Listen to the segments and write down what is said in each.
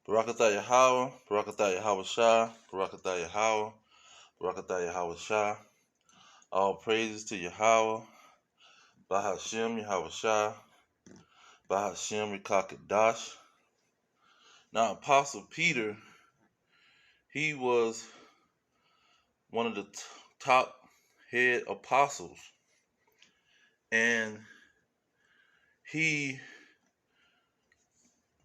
Barakatah Yahweh, Barakatah Yahweh Shah, Barakatah Yahweh, Barakatah Yahweh Shah. All praises to Yahweh, Bahashem Yahweh Shah, Bahashem Rikakadash. Now, Apostle Peter, he was one of the top head apostles, and he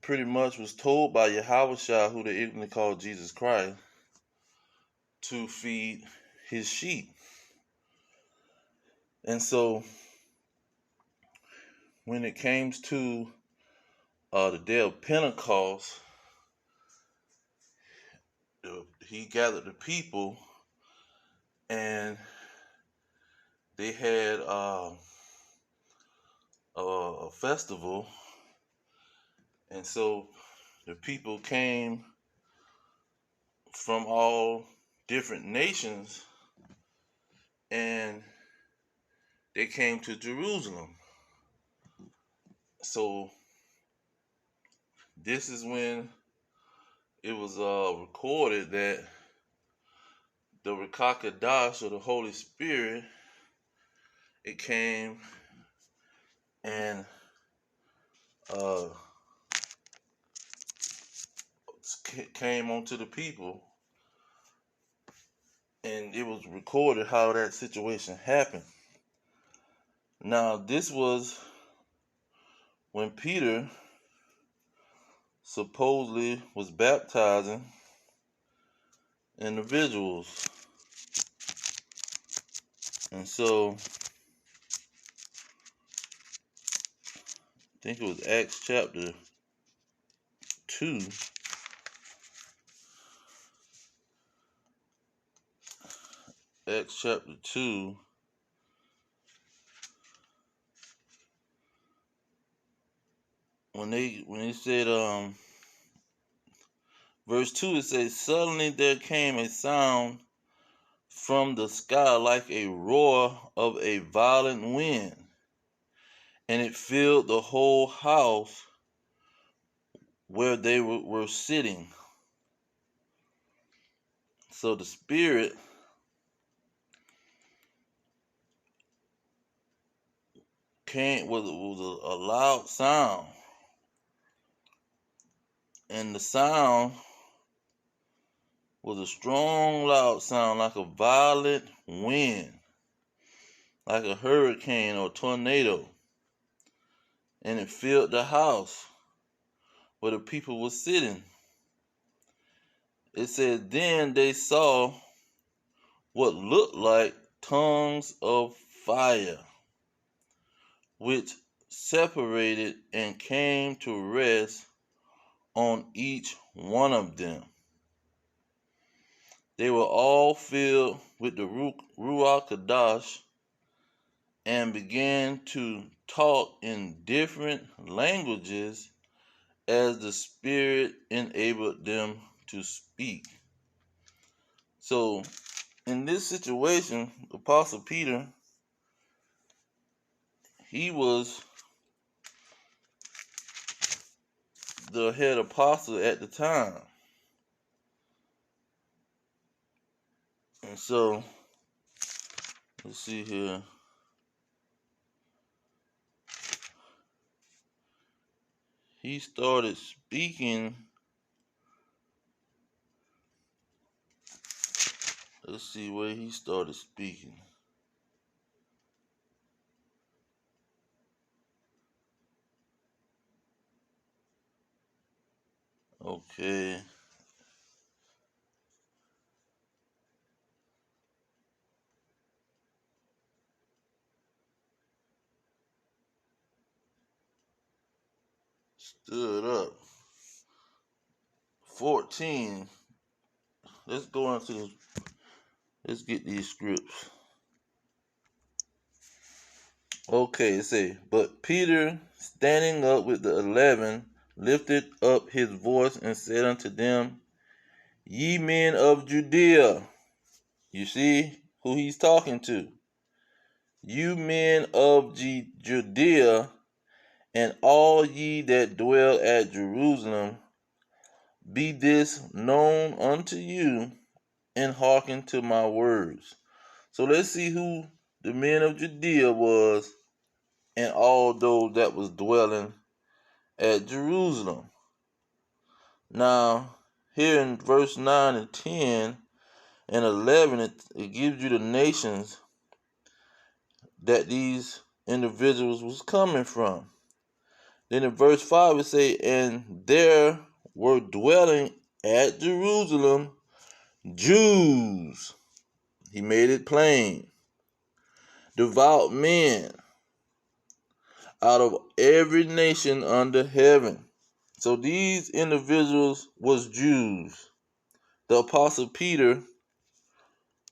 pretty much was told by Yahweh Shah, who they ignorantly call Jesus Christ, to feed his sheep. And so when it came to the day of Pentecost, he gathered the people, and they had a festival. And so the people came from all different nations, and they came to Jerusalem. So this is when it was recorded that the Rikakadash, or the Holy Spirit, it came and came onto the people, and it was recorded how that situation happened. Now, this was when Peter supposedly was baptizing individuals. And so, I think it was Acts chapter 2. Acts chapter 2. When they said, verse 2, it says, suddenly there came a sound from the sky like a roar of a violent wind, and it filled the whole house where they were sitting. So the Spirit came with a loud sound, and the sound was a strong, loud sound like a violent wind, like a hurricane or tornado, and it filled the house where the people were sitting. It said, then they saw what looked like tongues of fire, which separated and came to rest on each one of them. They were all filled with the Ruach Hadash and began to talk in different languages as the Spirit enabled them to speak. So, in this situation, Apostle Peter, he was the head apostle at the time. And so, let's see here. He started speaking. Let's see where he started speaking. Okay. Stood up. 14. Let's go into, let's get these scripts. Okay, it say, but Peter, standing up with the 11, lifted up his voice and said unto them, ye men of Judea. You see who he's talking to. You men of Judea, and all ye that dwell at Jerusalem, be this known unto you, and hearken to my words. So let's see who the men of Judea was and all those that was dwelling at Jerusalem. Now, here in verse 9 and 10 and 11, it gives you the nations that these individuals was coming from. Then in verse 5 it say, and there were dwelling at Jerusalem Jews. He made it plain. Devout men out of every nation under heaven. So these individuals was Jews. The Apostle Peter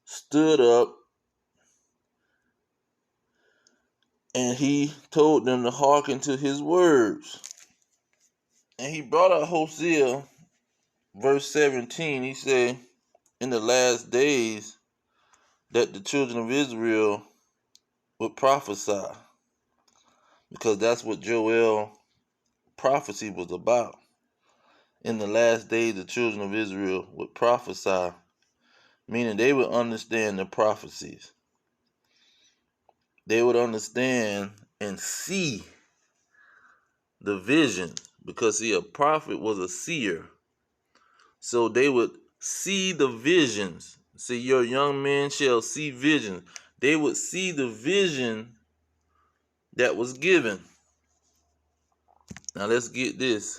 stood up and he told them to hearken to his words. And he brought out Hosea verse 17. He said, in the last days that the children of Israel would prophesy. Because that's what Joel prophecy was about. In the last days the children of Israel would prophesy, meaning they would understand the prophecies. They would understand and see the vision, because see, a prophet was a seer. So they would see the visions. See, your young men shall see visions. They would see the vision that was given. Now let's get this.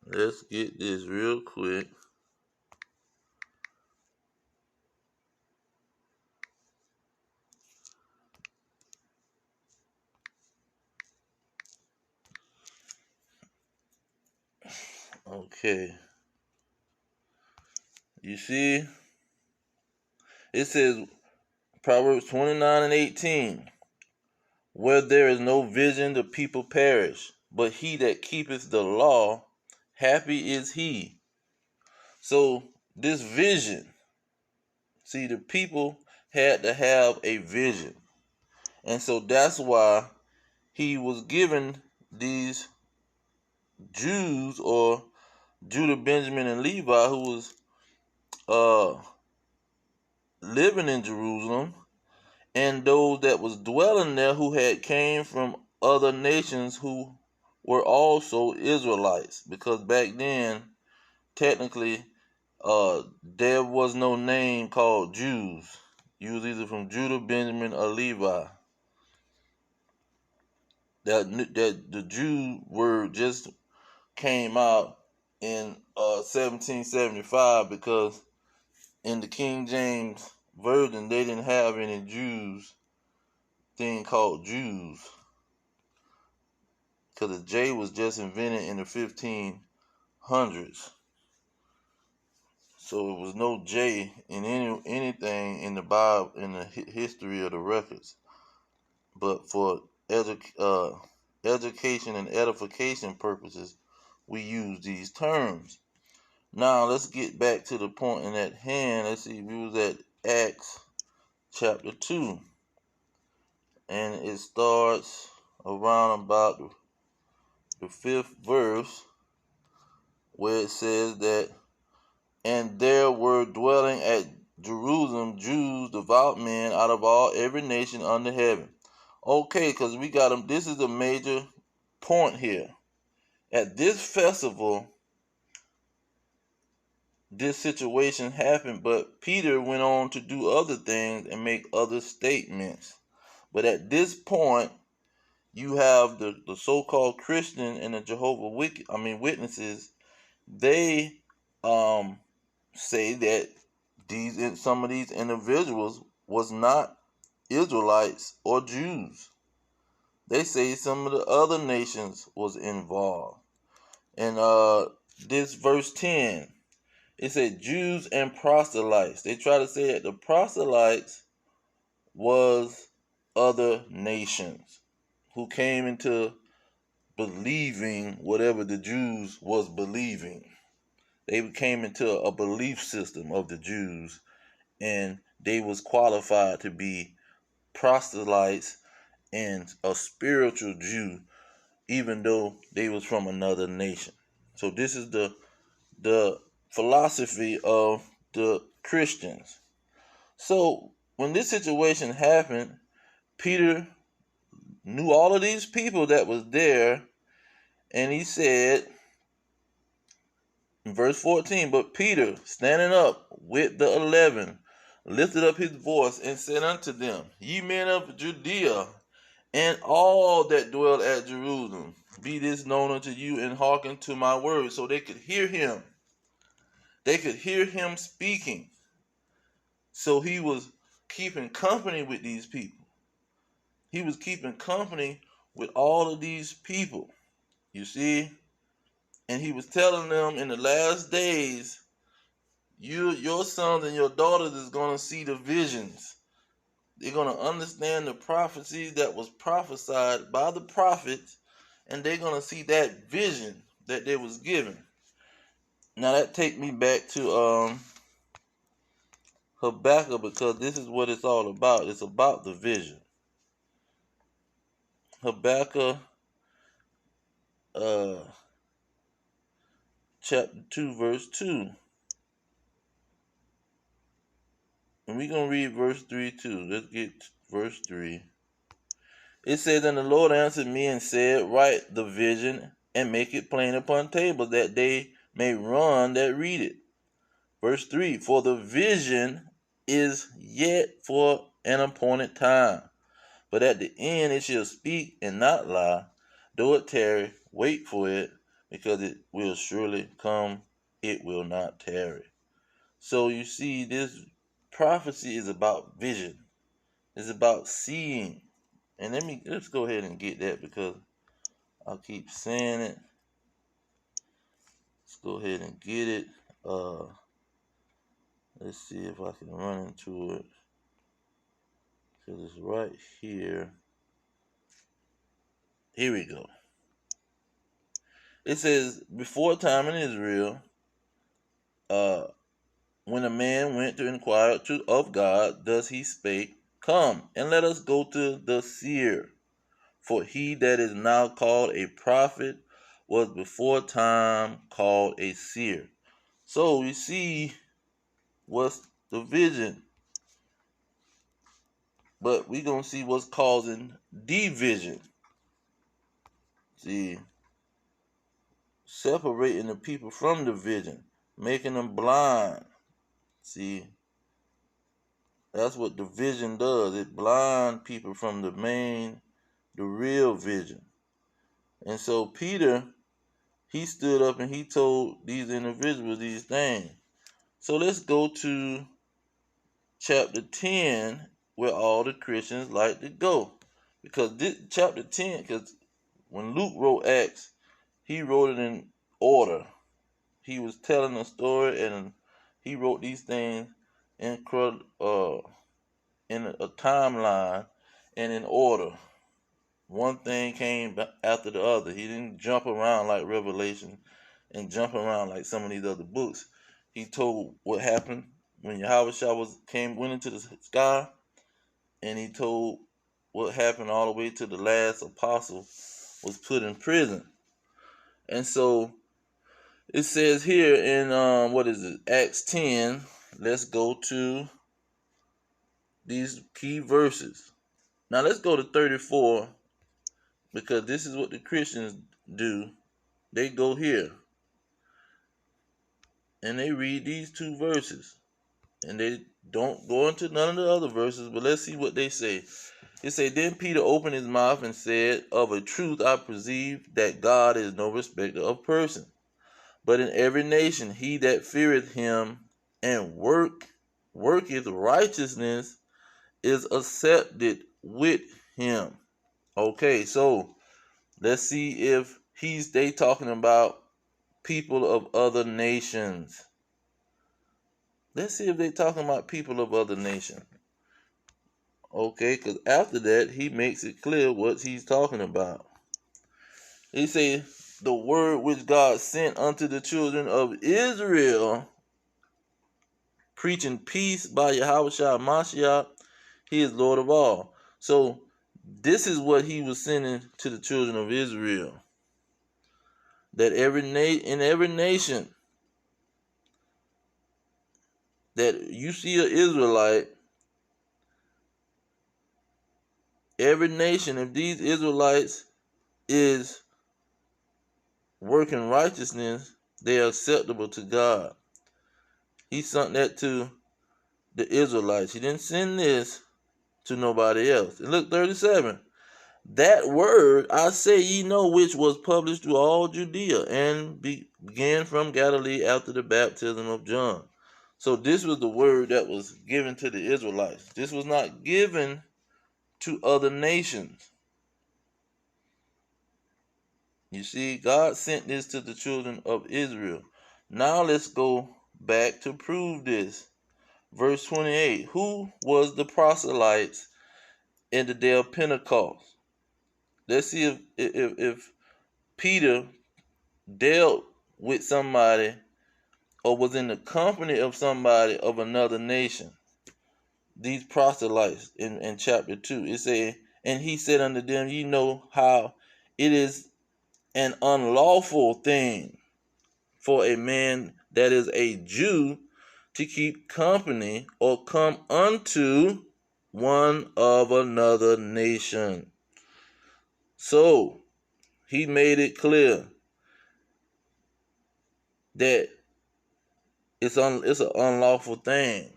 Let's get this real quick. Okay. You see, it says Proverbs 29 and 18. Where there is no vision, the people perish. But he that keepeth the law, happy is he. So this vision, see, the people had to have a vision. And so that's why he was given these Jews, or Judah, Benjamin, and Levi, who was living in Jerusalem, and those that was dwelling there who had came from other nations who were also Israelites. Because back then, technically, there was no name called Jews. You was either from Judah, Benjamin, or Levi. That the Jew word just came out in 1775, because in the King James Version they didn't have any Jews thing called Jews, because the J was just invented in the 1500s. So it was no J in anything in the Bible, in the history of the records. But for education and edification purposes, we use these terms. Now let's get back to the point in at hand. Let's see, we was at Acts chapter 2. And it starts around about the 5th verse, where it says that, and there were dwelling at Jerusalem Jews, devout men out of every nation under heaven. Okay, because we got them. This is a major point here. At this festival, this situation happened, but Peter went on to do other things and make other statements. But at this point, you have the so-called Christian and the Witnesses. They say that some of these individuals was not Israelites or Jews. They say some of the other nations was involved. And this verse 10, it said Jews and proselytes. They try to say that the proselytes was other nations who came into believing whatever the Jews was believing. They came into a belief system of the Jews, and they was qualified to be proselytes and a spiritual Jew, even though they was from another nation. So this is the philosophy of the Christians. So when this situation happened, Peter knew all of these people that was there, and he said in verse 14, but Peter, standing up with the 11, lifted up his voice and said unto them, Ye men of Judea, and all that dwell at Jerusalem, be this known unto you, and hearken to my words. So they could hear him. They could hear him speaking. So he was keeping company with these people. He was keeping company with all of these people. You see? And he was telling them in the last days, your sons and your daughters is going to see the visions. They're going to understand the prophecies that was prophesied by the prophets, and they're going to see that vision that they was given. Now that take me back to Habakkuk, because this is what it's all about. It's about the vision. Habakkuk chapter 2 verse 2. And we're going to read verse 3 too. Let's get verse 3. It says, And the Lord answered me and said, Write the vision and make it plain upon tables, that they may run that read it. Verse 3, For the vision is yet for an appointed time, but at the end it shall speak and not lie. Though it tarry, wait for it, because it will surely come, it will not tarry. So you see, this prophecy is about vision. It's about seeing. And let's go ahead and get that, because I'll keep saying it. Let's go ahead and get it. Let's see if I can run into it, because it's right here. Here we go. It says, Before time in Israel, when a man went to inquire of God, thus he spake, Come, and let us go to the seer. For he that is now called a prophet was before time called a seer. So we see what's the vision, but we're going to see what's causing division. See, separating the people from the vision, making them blind. See, that's what the vision does. It blinds people from the real vision. And so Peter, he stood up and he told these individuals these things. So let's go to chapter 10, where all the Christians like to go. Because this chapter 10, because when Luke wrote Acts, he wrote it in order. He was telling a story, and he wrote these things in a timeline and in order. One thing came after the other. He didn't jump around like Revelation and jump around like some of these other books. He told what happened when Yahushua went into the sky, and he told what happened all the way to the last apostle was put in prison. And so it says here in Acts 10. Let's go to these key verses. Now let's go to 34, because this is what the Christians do. They go here and they read these two verses, and they don't go into none of the other verses, but let's see what they say. It say, Then Peter opened his mouth and said, Of a truth I perceive that God is no respecter of persons, but in every nation he that feareth him and worketh righteousness is accepted with him. Okay, so let's see if they talking about people of other nations. Let's see if they talking about people of other nations. Okay, because after that, he makes it clear what he's talking about. He say, the word which God sent unto the children of Israel, preaching peace by Yahushua Mashiach, he is Lord of all. So This is what he was sending to the children of Israel. That in every nation that you see an Israelite, every nation, if these Israelites is working righteousness, they are acceptable to God. He sent that to the Israelites. He didn't send this to nobody else. And look, 37. That word I say ye know, which was published through all Judea, and began from Galilee after the baptism of John. So this was the word that was given to the Israelites. This was not given to other nations. You see, God sent this to the children of Israel. Now let's go back to prove this. Verse 28. Who was the proselytes in the day of Pentecost? Let's see if Peter dealt with somebody or was in the company of somebody of another nation. These proselytes in chapter 2. It says, and he said unto them, ye know how it is an unlawful thing for a man that is a Jew to keep company or come unto one of another nation. So he made it clear that it's an unlawful thing.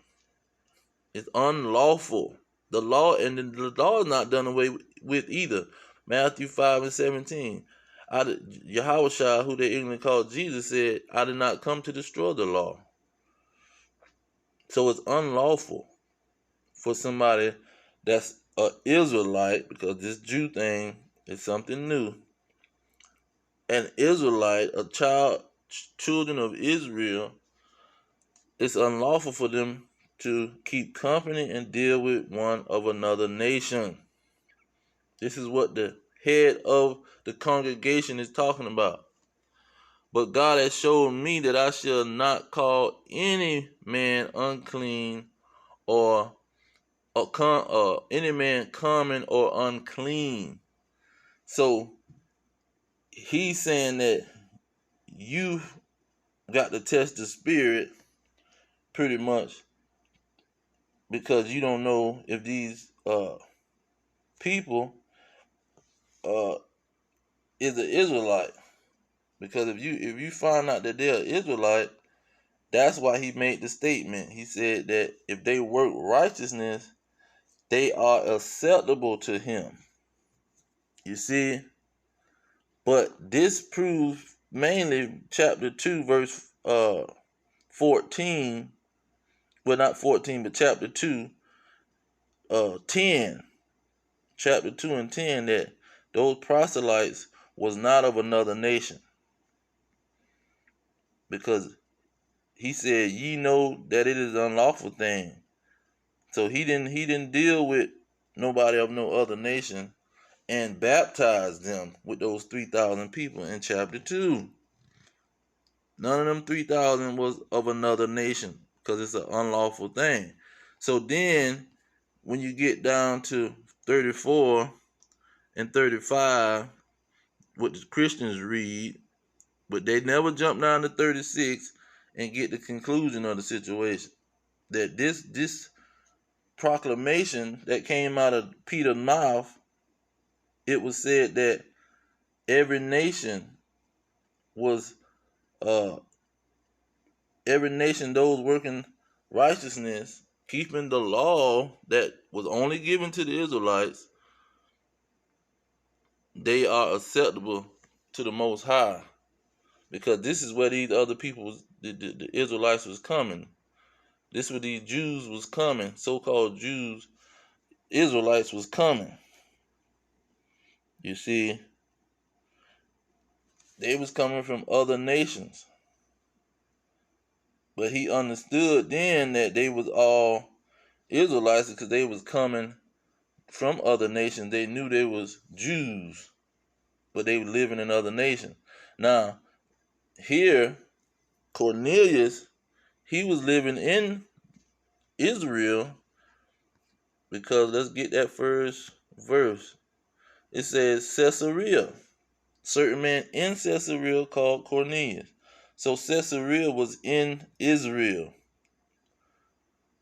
It's unlawful. The law, and the law is not done away with either. Matthew 5:17. Yahushua, who they England called Jesus, said, I did not come to destroy the law. So it's unlawful for somebody that's an Israelite, because this Jew thing is something new. An Israelite, children of Israel, it's unlawful for them to keep company and deal with one of another nation. This is what the head of the congregation is talking about. But God has showed me that I shall not call any man unclean or any man common or unclean. So he's saying that you got to test the spirit pretty much, because you don't know if these people is an Israelite. Because if you find out that they're an Israelite, that's why he made the statement. He said that if they work righteousness, they are acceptable to him. You see? But this proves mainly chapter 2, verse 14. Well, not 14, but chapter 2, 10. Chapter 2 and 10, that those proselytes was not of another nation. Because he said, ye know that it is an unlawful thing. So he didn't deal with nobody of no other nation and baptized them with those 3,000 people in chapter 2. None of them 3,000 was of another nation, because it's an unlawful thing. So then when you get down to 34 and 35, what the Christians read, but they never jump down to 36 and get the conclusion of the situation. That this proclamation that came out of Peter's mouth, it was said that every nation was those working righteousness, keeping the law that was only given to the Israelites, they are acceptable to the Most High. Because this is where these other people, the Israelites, was coming. This is where these Jews was coming, so-called Jews, Israelites was coming. You see, they was coming from other nations. But he understood then that they was all Israelites, because they was coming from other nations. They knew they was Jews, but they were living in other nations. Now, here, Cornelius, he was living in Israel, because let's get that first verse, it says Caesarea. Certain man in Caesarea called Cornelius. So Caesarea was in Israel.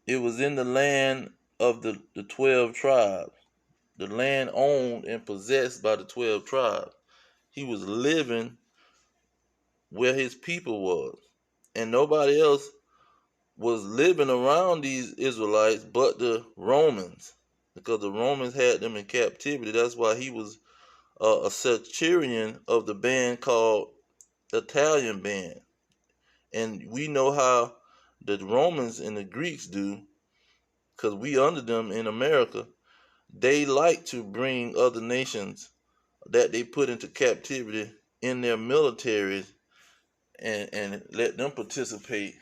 It was in the land of the 12 tribes. The land owned and possessed by the 12 tribes. He was living where his people was. And nobody else was living around these Israelites but the Romans. Because the Romans had them in captivity. That's why he was a centurion of the band called Italian band. And we know how the Romans and the Greeks do, because we under them in America. They like to bring other nations that they put into captivity in their militaries and let them participate,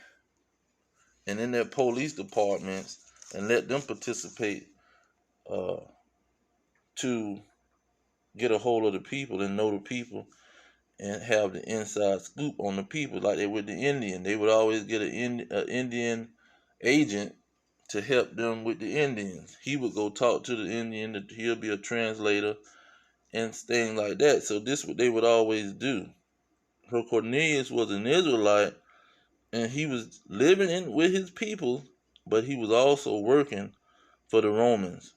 and in their police departments, and let them participate to get a hold of the people and know the people and have the inside scoop on the people, like they would the Indian. They would always get an Indian agent to help them with the Indians. He would go talk to the Indian. He'll be a translator and things like that. So this what they would always do. So Cornelius was an Israelite, and he was living in with his people, but he was also working for the Romans,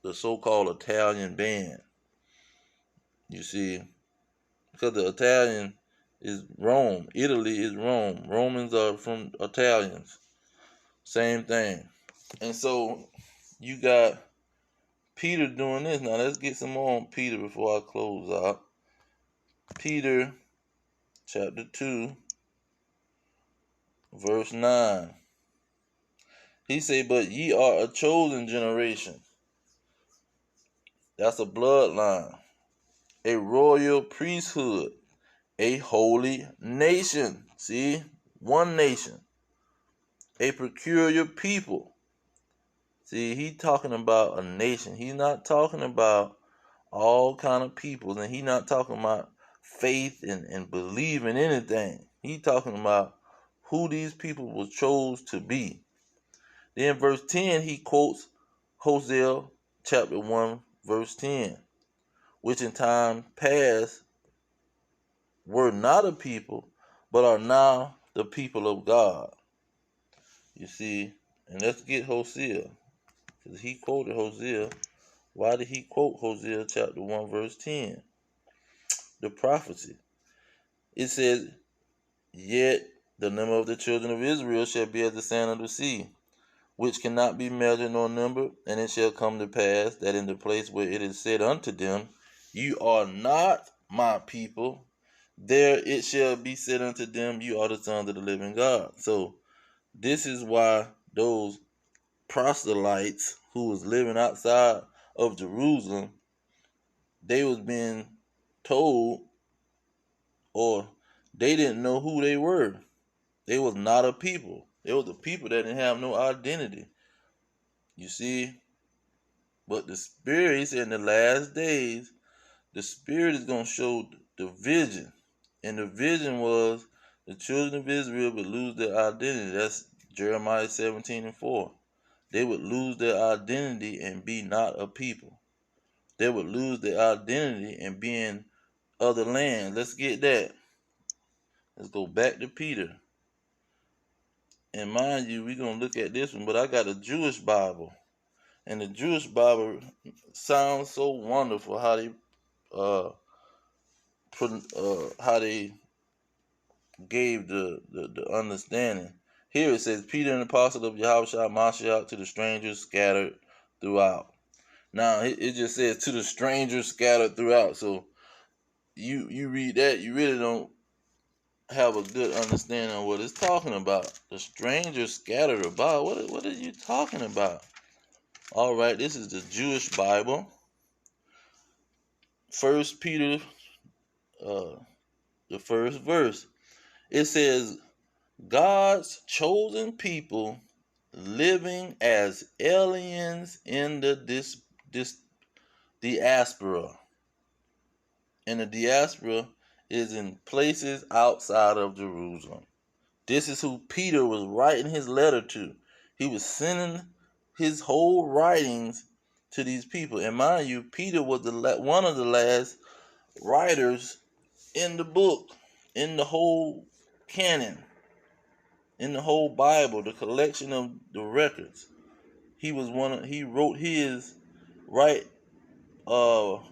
the so-called Italian band. You see, because the Italian is Rome. Italy is Rome. Romans are from Italians. Same thing. And so you got Peter doing this. Now let's get some more on Peter before I close out. Peter chapter 2, verse 9. He said, but ye are a chosen generation. That's a bloodline. A royal priesthood. A holy nation. See? One nation. A peculiar people. See, he's talking about a nation. He's not talking about all kind of peoples, and he's not talking about faith and believe in anything. He's talking about who these people were chose to be. Then verse 10, he quotes Hosea chapter 1, verse 10, which in time past were not a people, but are now the people of God. You see, and let's get Hosea, because he quoted Hosea. Why did he quote Hosea chapter 1, verse 10? The prophecy. It says, yet the number of the children of Israel shall be as the sand of the sea, which cannot be measured nor numbered. And it shall come to pass that in the place where it is said unto them, you are not my people, there it shall be said unto them, you are the sons of the living God. So this is why those proselytes who was living outside of Jerusalem, they was being told, or they didn't know who they were. They was not a people. They was a people that didn't have no identity. You see? But the Spirit, he said, in the last days, the Spirit is going to show the vision. And the vision was the children of Israel would lose their identity. That's Jeremiah 17:4. They would lose their identity and be not a people. They would lose their identity and be in other lands. Let's get that. Let's go back to Peter. And mind you, we're going to look at this one, but I got a Jewish Bible. And the Jewish Bible sounds so wonderful how they gave the understanding. Here it says, Peter, an apostle of Yahushua Mashiach, to the strangers scattered throughout. Now it just says to the strangers scattered throughout. So you read that, you really don't have a good understanding of what it's talking about. The strangers scattered about. What are you talking about? All right, this is the Jewish Bible. 1 Peter, the first verse. It says, God's chosen people living as aliens in the diaspora. And the diaspora is in places outside of Jerusalem. This is who Peter was writing his letter to. He was sending his whole writings to these people. And mind you, Peter was one of the last writers in the book, in the whole canon, in the whole Bible, the collection of the records. He wrote his right around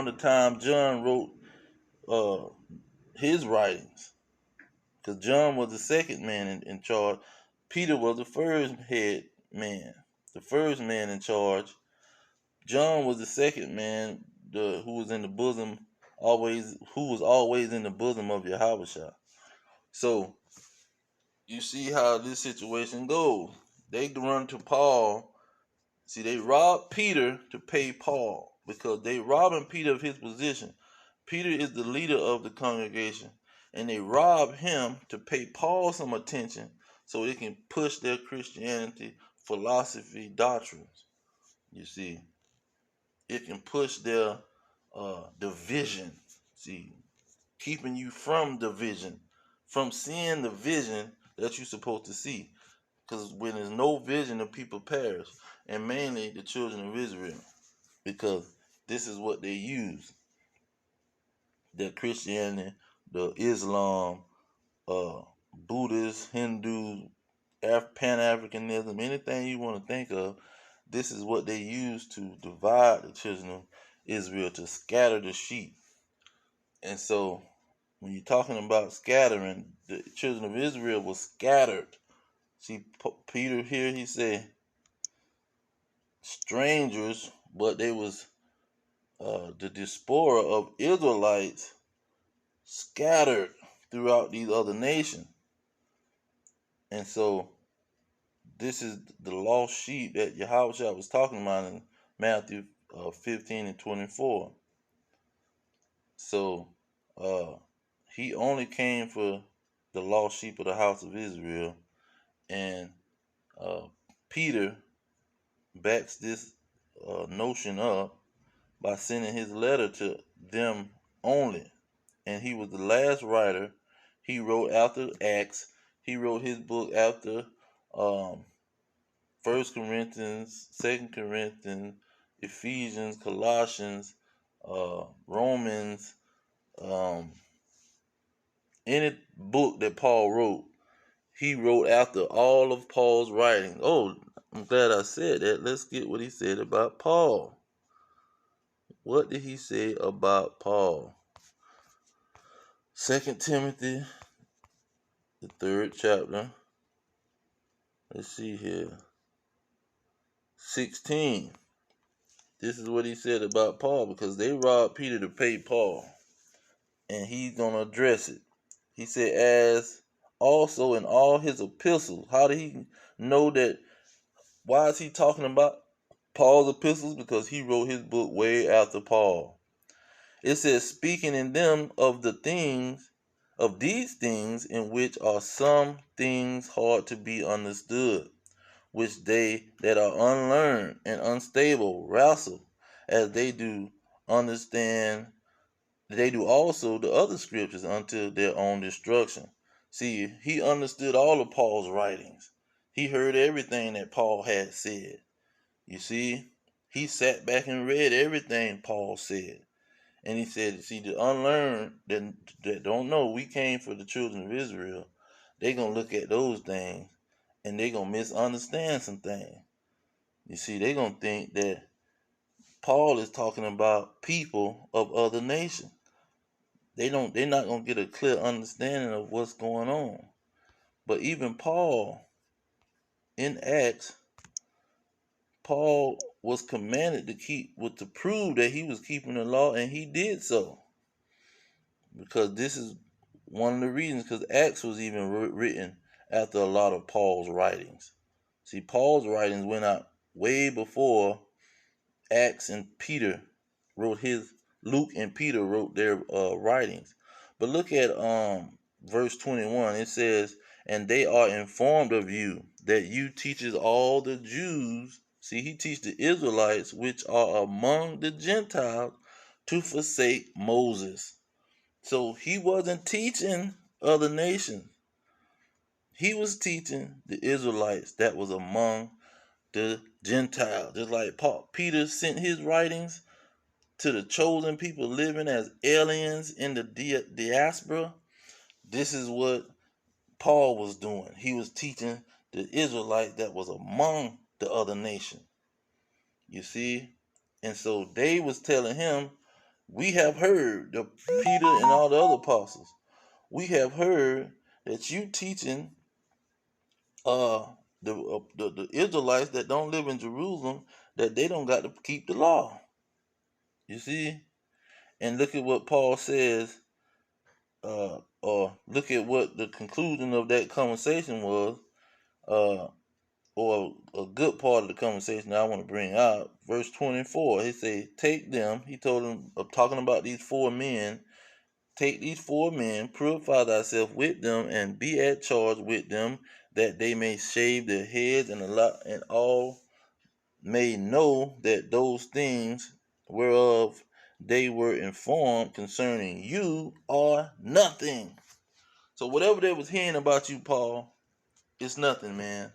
the time John wrote uh, his writings. Because John was the second man in charge. Peter was the first head man, the first man in charge. John was the second man, who was in the bosom who was always in the bosom of Yahushua. So you see how this situation goes. They run to Paul. See, they robbed Peter to pay Paul because they robbing Peter of his position. Peter is the leader of the congregation, and they rob him to pay Paul some attention so they can push their Christianity philosophy doctrines. You see, it can push their division. See, keeping you from division, from seeing the vision that you're supposed to see. Because when there's no vision, the people perish, and mainly the children of Israel, because this is what they use. The Christianity, the Islam, Buddhist, Hindu, Pan-Africanism, anything you want to think of, this is what they use to divide the children of Israel, to scatter the sheep. And so when you're talking about scattering, the children of Israel was scattered. See, Peter here, he said, strangers, but they was the diaspora of Israelites scattered throughout these other nations. And so this is the lost sheep that Yahushua was talking about in Matthew 15 and 24. So he only came for the lost sheep of the house of Israel. And Peter backs this notion up by sending his letter to them only. And he was the last writer. He wrote after Acts. He wrote his book after 1 Corinthians, 2 Corinthians, Ephesians, Colossians, Romans, any book that Paul wrote, he wrote after all of Paul's writings. Oh, I'm glad I said that. Let's get what he said about Paul. What did he say about Paul? 2 Timothy, the 3rd chapter. Let's see here. 16. This is what he said about Paul, because they robbed Peter to pay Paul. And he's going to address it. He said, as also in all his epistles. How did he know that? Why is he talking about Paul's epistles? Because he wrote his book way after Paul. It says, speaking in them of these things in which are some things hard to be understood, which they that are unlearned and unstable wrestle, as they do understand, they do also the other scriptures unto their own destruction. See, he understood all of Paul's writings. He heard everything that Paul had said. You see, he sat back and read everything Paul said. And he said, see, the unlearned that don't know we came for the children of Israel, they're going to look at those things and they're going to misunderstand some things. You see, they're going to think that Paul is talking about people of other nations. They're not going to get a clear understanding of what's going on. But even Paul, in Acts, Paul was commanded to prove that he was keeping the law, and he did so. Because this is one of the reasons, because Acts was even written after a lot of Paul's writings. See, Paul's writings went out way before Acts and Peter wrote his. Luke and Peter wrote their writings. But look at verse 21. It says, and they are informed of you, that you teaches all the Jews. See, he teach the Israelites which are among the Gentiles to forsake Moses. So he wasn't teaching other nations. He was teaching the Israelites that was among the Gentiles. Just like Peter sent his writings to the chosen people living as aliens in the diaspora. This is what Paul was doing. He was teaching the Israelites that was among the other nation. You see? And so they was telling him, we have heard, the Peter and all the other apostles, we have heard that you teaching uh the Israelites that don't live in Jerusalem that they don't got to keep the law. You see? And look at what Paul says, or look at what the conclusion of that conversation was, uh, or a good part of the conversation I want to bring out. Verse 24, he say, take them, he told them, talking about these 4 men, take these 4 men, purify thyself with them, and be at charge with them, that they may shave their heads, and all may know that those things whereof they were informed concerning you are nothing. So whatever they was hearing about you, Paul, it's nothing, man.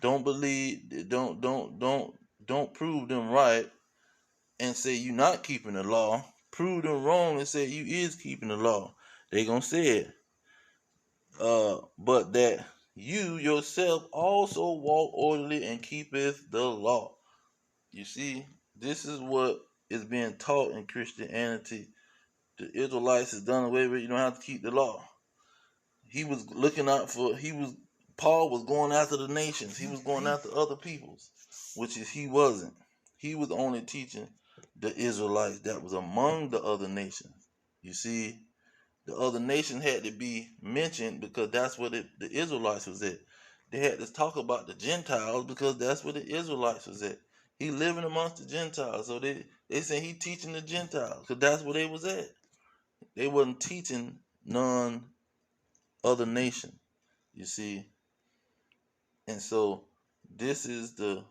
Don't believe, don't prove them right and say you not keeping the law. Prove them wrong and say you is keeping the law. They gonna say it. But that you yourself also walk orderly and keepeth the law. You see, this is what is being taught in Christianity. The Israelites is done away with. You don't have to keep the law. He was looking out for. Paul was going after the nations. He was going after other peoples, which is he wasn't. He was only teaching the Israelites that was among the other nations. You see, the other nations had to be mentioned because that's where the Israelites was at. They had to talk about the Gentiles because that's where the Israelites was at. He living amongst the Gentiles, so they say he teaching the Gentiles because that's where they was at. They wasn't teaching none other nation. You see, and so this is the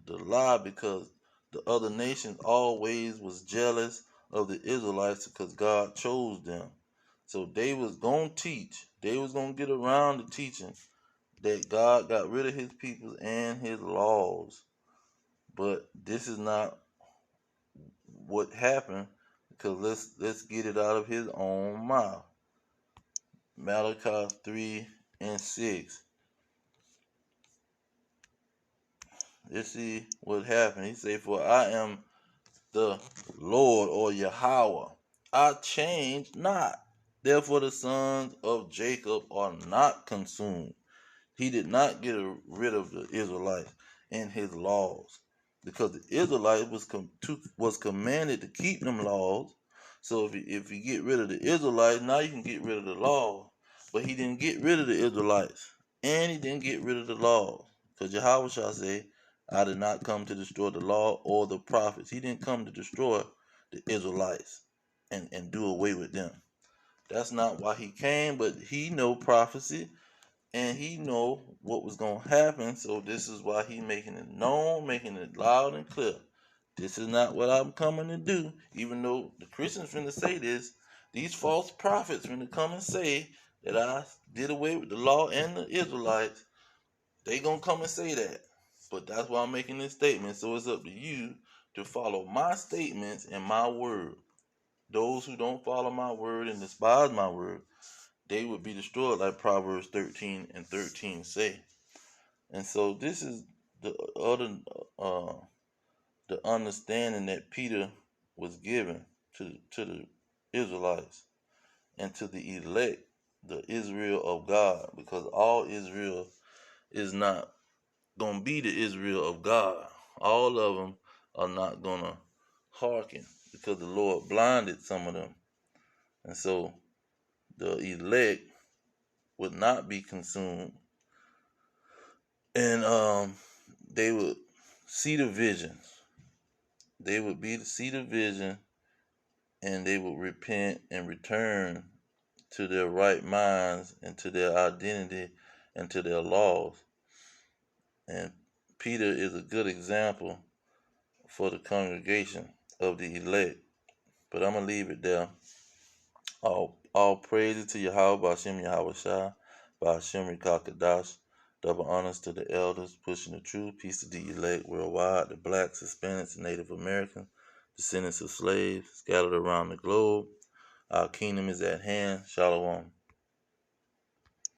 lie, because the other nations always was jealous of the Israelites because God chose them. So they was gonna teach. They was gonna get around to teaching that God got rid of his people and his laws. But this is not what happened, because let's get it out of his own mouth. Malachi 3:6. Let's see what happened. He said, for I am the Lord, or Yahweh. I change not. Therefore the sons of Jacob are not consumed. He did not get rid of the Israelites and his laws, because the Israelites was commanded to keep them laws. So if you get rid of the Israelites, now you can get rid of the law. But he didn't get rid of the Israelites, and he didn't get rid of the laws, because Yahweh shall say, I did not come to destroy the law or the prophets. He didn't come to destroy the Israelites and do away with them. That's not why he came, but he know prophecy and he know what was going to happen. So this is why he making it known, making it loud and clear. This is not what I'm coming to do. Even though the Christians finna say this, these false prophets finna come and say that I did away with the law and the Israelites. They gonna come and say that. But that's why I'm making this statement. So it's up to you to follow my statements and my word. Those who don't follow my word and despise my word, they would be destroyed, like Proverbs 13:13 say. And so this is the other the understanding that Peter was given to the Israelites and to the elect, the Israel of God, because all Israel is not gonna be the Israel of God. All of them are not gonna hearken, because the Lord blinded some of them. And so the elect would not be consumed, and they would see the visions. They would see the vision, and they would repent and return to their right minds and to their identity and to their laws. And Peter is a good example for the congregation of the elect. But I'm gonna leave it there. All praises to Yahweh Ba'Shem Yahweh Shai Ba'Shem Rikakadash. Double honors to the elders pushing the truth. Peace to the elect worldwide, the blacks, Hispanics, and Native Americans, descendants of slaves scattered around the globe. Our kingdom is at hand. Shalom.